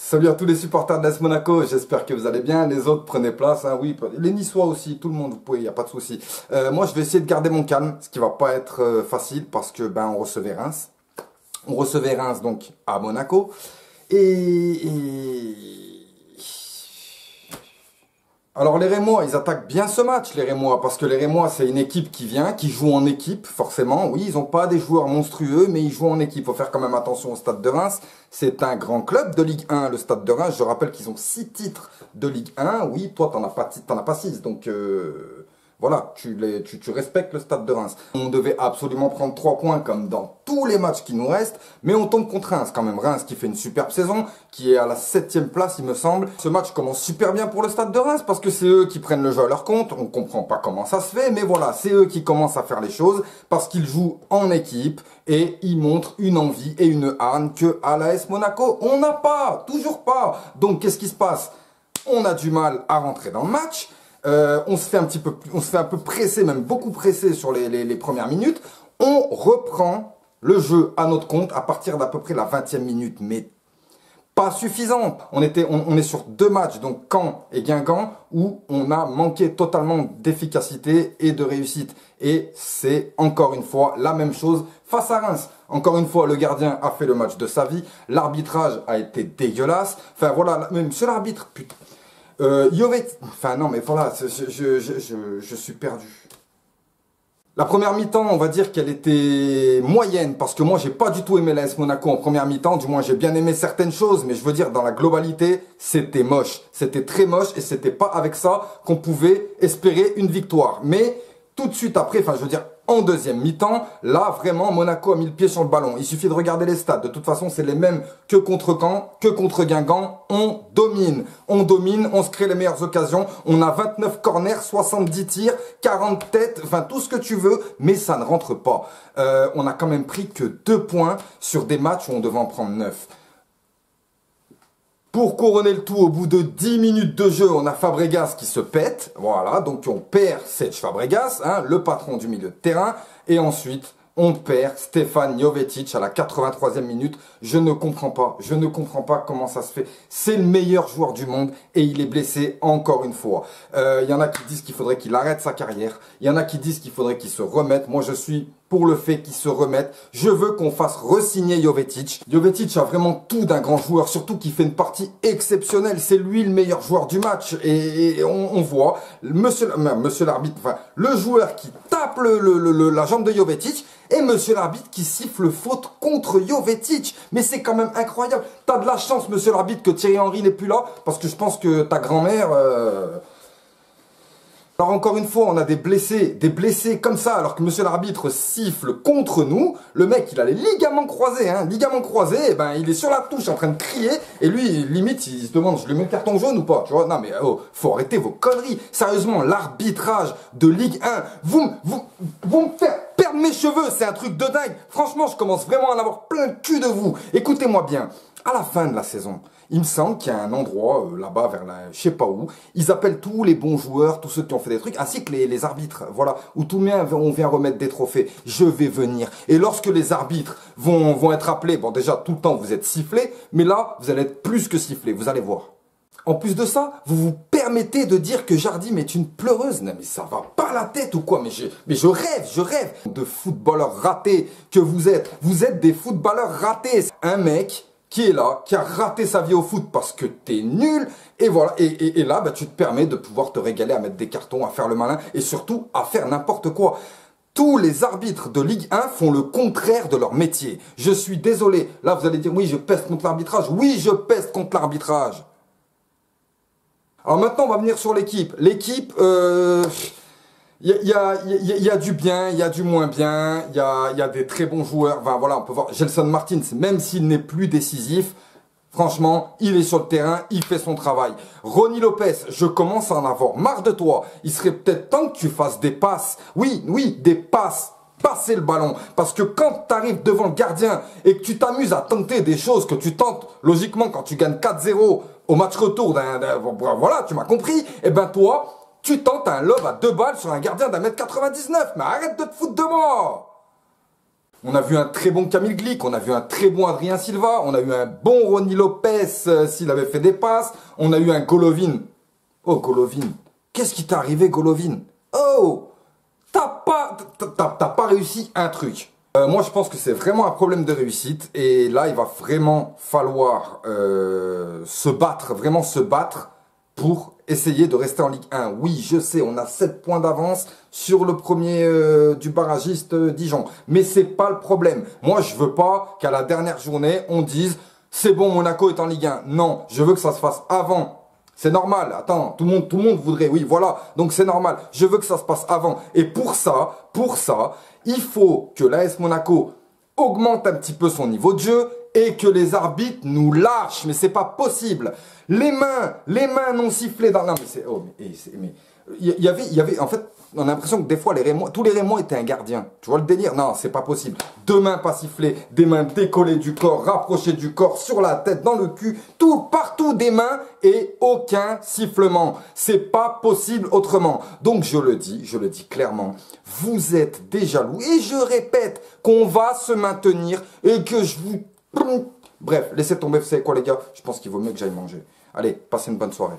Salut à tous les supporters de l'AS Monaco, j'espère que vous allez bien. Les autres, prenez place, hein, oui, les Niçois aussi, tout le monde, vous pouvez, il n'y a pas de souci. Moi, je vais essayer de garder mon calme, ce qui va pas être facile parce que on recevait Reims. On recevait Reims donc à Monaco. Alors les Rémois, ils attaquent bien ce match, les Rémois, parce que les Rémois, c'est une équipe qui vient, qui joue en équipe, forcément. Oui, ils n'ont pas des joueurs monstrueux, mais ils jouent en équipe. Il faut faire quand même attention au Stade de Reims. C'est un grand club de Ligue 1, le Stade de Reims. Je rappelle qu'ils ont 6 titres de Ligue 1. Oui, toi, t'en as pas 6, donc... Voilà, tu respectes le Stade de Reims. On devait absolument prendre 3 points comme dans tous les matchs qui nous restent, mais on tombe contre Reims quand même. Reims qui fait une superbe saison, qui est à la 7e place il me semble. Ce match commence super bien pour le Stade de Reims parce que c'est eux qui prennent le jeu à leur compte. On comprend pas comment ça se fait, mais voilà, c'est eux qui commencent à faire les choses parce qu'ils jouent en équipe et ils montrent une envie et une hargne que à l'AS Monaco, on n'a pas, toujours pas. Donc qu'est-ce qui se passe? On a du mal à rentrer dans le match. On se fait un peu presser, même beaucoup presser sur les premières minutes. On reprend le jeu à notre compte à partir d'à peu près la 20e minute, mais pas suffisant. On est sur 2 matchs, donc Caen et Guingamp, où on a manqué totalement d'efficacité et de réussite. Et c'est encore une fois la même chose face à Reims. Encore une fois, le gardien a fait le match de sa vie. L'arbitrage a été dégueulasse. Enfin voilà, même monsieur l'arbitre, putain. Enfin non mais voilà, je suis perdu. La première mi-temps, on va dire qu'elle était moyenne, parce que moi j'ai pas du tout aimé l'AS Monaco en première mi-temps, du moins j'ai bien aimé certaines choses, mais je veux dire dans la globalité, c'était moche. C'était très moche et c'était pas avec ça qu'on pouvait espérer une victoire. Mais tout de suite après, enfin je veux dire en deuxième mi-temps, là vraiment Monaco a mis le pied sur le ballon. Il suffit de regarder les stats. De toute façon, c'est les mêmes que contre Caen, que contre Guingamp. On domine, on se crée les meilleures occasions. On a 29 corners, 70 tirs, 40 têtes, enfin tout ce que tu veux, mais ça ne rentre pas. On a quand même pris que 2 points sur des matchs où on devait en prendre 9. Pour couronner le tout, au bout de 10 minutes de jeu, on a Fabregas qui se pète. Voilà, donc on perd Serge Fabregas, hein, le patron du milieu de terrain. Et ensuite, on perd Stefan Jovetic à la 83e minute. Je ne comprends pas comment ça se fait. C'est le meilleur joueur du monde et il est blessé encore une fois. Il y en a qui disent qu'il faudrait qu'il arrête sa carrière. Il y en a qui disent qu'il faudrait qu'il se remette. Moi, je suis pour le fait qu'il se remette. Je veux qu'on fasse re-signer Jovetic. Jovetic a vraiment tout d'un grand joueur, surtout qu'il fait une partie exceptionnelle. C'est lui le meilleur joueur du match. Et on voit, monsieur l'arbitre, enfin, le joueur qui tape la jambe de Jovetic et monsieur l'arbitre qui siffle faute contre Jovetic. Mais c'est quand même incroyable. T'as de la chance, monsieur l'arbitre, que Thierry Henry n'est plus là, parce que je pense que ta grand-mère... Alors encore une fois, on a des blessés comme ça, alors que monsieur l'arbitre siffle contre nous. Le mec, il a les ligaments croisés, hein, il est sur la touche en train de crier, et lui, limite, il se demande, je lui mets le carton jaune ou pas, tu vois. Non mais, oh, faut arrêter vos conneries. Sérieusement, l'arbitrage de Ligue 1, vous me faites perdre mes cheveux, c'est un truc de dingue. Franchement, je commence vraiment à en avoir plein le cul de vous. Écoutez-moi bien, à la fin de la saison, il me semble qu'il y a un endroit là-bas vers je sais pas où, ils appellent tous les bons joueurs, tous ceux qui ont fait des trucs, ainsi que les arbitres, voilà, où tout le monde on vient remettre des trophées. Je vais venir. Et lorsque les arbitres vont être appelés, bon déjà tout le temps vous êtes sifflés, mais là vous allez être plus que sifflés, vous allez voir. En plus de ça, vous vous permettez de dire que Jardim est une pleureuse. Non mais ça va pas la tête ou quoi? Mais je rêve de footballeurs ratés que vous êtes. Vous êtes des footballeurs ratés. Un mec qui est là, qui a raté sa vie au foot parce que t'es nul, et voilà, et là, tu te permets de pouvoir te régaler à mettre des cartons, à faire le malin, et surtout à faire n'importe quoi. Tous les arbitres de Ligue 1 font le contraire de leur métier. Je suis désolé, là vous allez dire, oui, je peste contre l'arbitrage, oui, je peste contre l'arbitrage. Alors maintenant, on va venir sur l'équipe. L'équipe, il y a du bien, il y a du moins bien, il y a des très bons joueurs. Enfin voilà, on peut voir Gelson Martins, même s'il n'est plus décisif, franchement, il est sur le terrain, il fait son travail. Ronny Lopez, je commence à en avoir marre de toi. Il serait peut-être temps que tu fasses des passes. Oui, des passes. Passer le ballon. Parce que quand tu arrives devant le gardien et que tu t'amuses à tenter des choses que tu tentes, logiquement, quand tu gagnes 4-0 au match retour voilà, tu m'as compris, et ben toi, tu tentes un lob à 2 balles sur un gardien d'1,99 m. Mais arrête de te foutre de moi! On a vu un très bon Camille Glick, on a vu un très bon Adrien Silva, on a eu un bon Ronny Lopez s'il avait fait des passes, on a eu un Golovin. Oh Golovin, qu'est-ce qui t'est arrivé Golovin? Oh, t'as pas réussi un truc. Moi je pense que c'est vraiment un problème de réussite et là il va vraiment falloir se battre, vraiment se battre pour essayer de rester en Ligue 1. Oui, je sais, on a 7 points d'avance sur le premier du barragiste Dijon. Mais c'est pas le problème. Moi, je veux pas qu'à la dernière journée, on dise « C'est bon, Monaco est en Ligue 1 ». Non, je veux que ça se fasse avant. C'est normal. Attends, tout le monde voudrait. Oui, voilà. Donc c'est normal. Je veux que ça se passe avant. Et pour ça, il faut que l'AS Monaco augmente un petit peu son niveau de jeu et que les arbitres nous lâchent. Mais c'est pas possible. Les mains non sifflées dans... Non, mais c'est... Oh, mais il y avait... En fait, on a l'impression que des fois, tous les Rémois étaient un gardien. Tu vois le délire? Non, c'est pas possible. Deux mains pas sifflées, des mains décollées du corps, rapprochées du corps, sur la tête, dans le cul, tout, partout des mains et aucun sifflement. C'est pas possible autrement. Donc je le dis clairement, vous êtes des jaloux. Et je répète qu'on va se maintenir et que je vous... Bref, laissez tomber, vous savez quoi les gars? Je pense qu'il vaut mieux que j'aille manger. Allez, passez une bonne soirée.